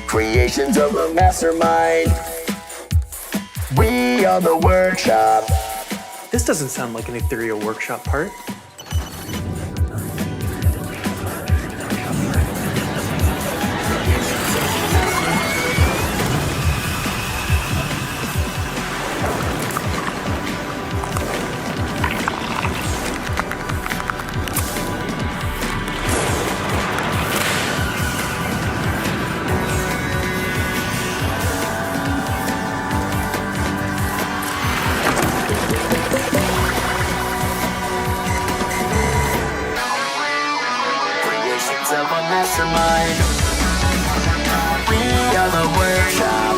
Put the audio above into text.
Creations of a mastermind. We are the workshop. This doesn't sound like an Ethereal workshop part. Of a mastermind. We are the workshop.